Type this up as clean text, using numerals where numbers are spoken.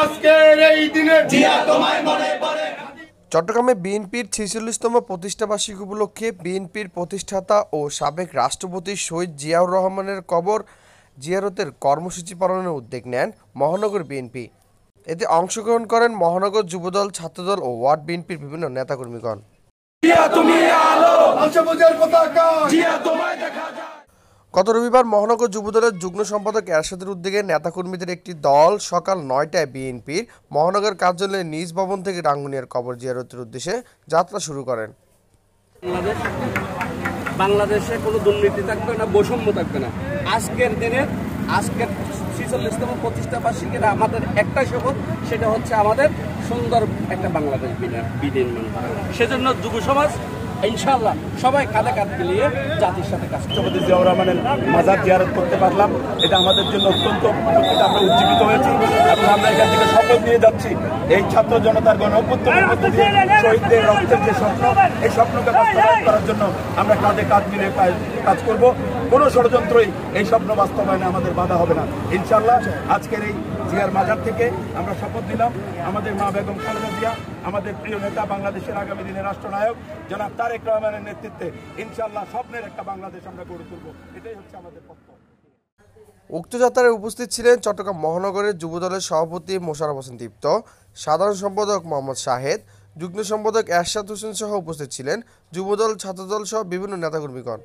আজকের এই দিনে জিয়া তোমায় মনে পড়ে। চট্টগ্রামে বিএনপির ৪৬তম প্রতিষ্ঠাবার্ষিকী উপলক্ষে বিএনপির প্রতিষ্ঠাতা ও সাবেক রাষ্ট্রপতি শহীদ জিয়াউর রহমানের কবর জিয়ারতের কর্মসূচি পালনের উদ্যোগ নেন মহানগর বিএনপি। এতে অংশগ্রহণ করেন মহানগর যুবদল, ছাত্রদল ও ওয়ার্ড বিএনপির বিভিন্ন নেতাকর্মীগণ। গত রবিবার মহানগর যুবদলের যুগ্ম সম্পাদক এরশাদের উদ্যোগে নেতাকর্মীদের একটি দল সকাল ৯টায় বিএনপির মহানগর কার্যালয়ের নিজ ভবন থেকে রাঙ্গুনিয়ার কবর জিয়ারতের উদ্দেশ্যে যাত্রা শুরু করেন। বাংলাদেশে কোনো দুর্নীতি থাকবে না, বৈষম্য থাকবে না। আজকের ৪৬তম প্রতিষ্ঠা বার্ষিকীর আমাদের একটাই শপথ, সেটা হচ্ছে আমাদের সুন্দর একটা বাংলাদেশ বিনির্মাণ। সেজন্য যুব সমাজ ইনশাআল্লাহ সবাই কাঁধে কাঁধ মিলিয়ে জাতির সাথে কাজ করব। রাষ্ট্রপতি জিয়াউর রহমানের মাজার জিয়ারত করতে পারলাম, এটা আমাদের জন্য অত্যন্ত আমরা উজ্জীবিত হয়েছি এবং আমরা এখান থেকে শপথ নিয়ে যাচ্ছি এই ছাত্র জনতার গণ অভ্যুত্থানের মধ্যে দিয়ে শহীদদের রক্তের যে স্বপ্ন, এই স্বপ্নকে বাস্তবায়ন করার জন্য আমরা কাঁধে কাঁধ মিলিয়ে কাজ করব। কোনো ষড়যন্ত্রই এই স্বপ্ন বাস্তবায়নে আমাদের বাধা হবে না ইনশাআল্লাহ। আজকের এই জিয়ার মাজার থেকে আমরা শপথ নিলাম আমাদের মা বেগম খালেদা জিয়া, আমাদের প্রিয় নেতা, বাংলাদেশের আগামী দিনের রাষ্ট্রনায়ক জনাব তারেক রহমানের নেতৃত্বে ইনশাআল্লাহ স্বপ্নের একটা বাংলাদেশ আমরা গড়ে তুলব। এটাই হচ্ছে আমাদের পক্ষ। উক্ত যাত্রায় উপস্থিত ছিলেন চট্টগ্রাম মহানগরের যুবদলের সভাপতি মোশাররফ হোসেন দীপ্ত, সাধারণ সম্পাদক মোহাম্মদ শাহেদ, যুগ্ম সম্পাদক এরশাদ হোসেন সহ উপস্থিত ছিলেন যুবদল, ছাত্রদল সহ বিভিন্ন নেতাকর্মীগণ।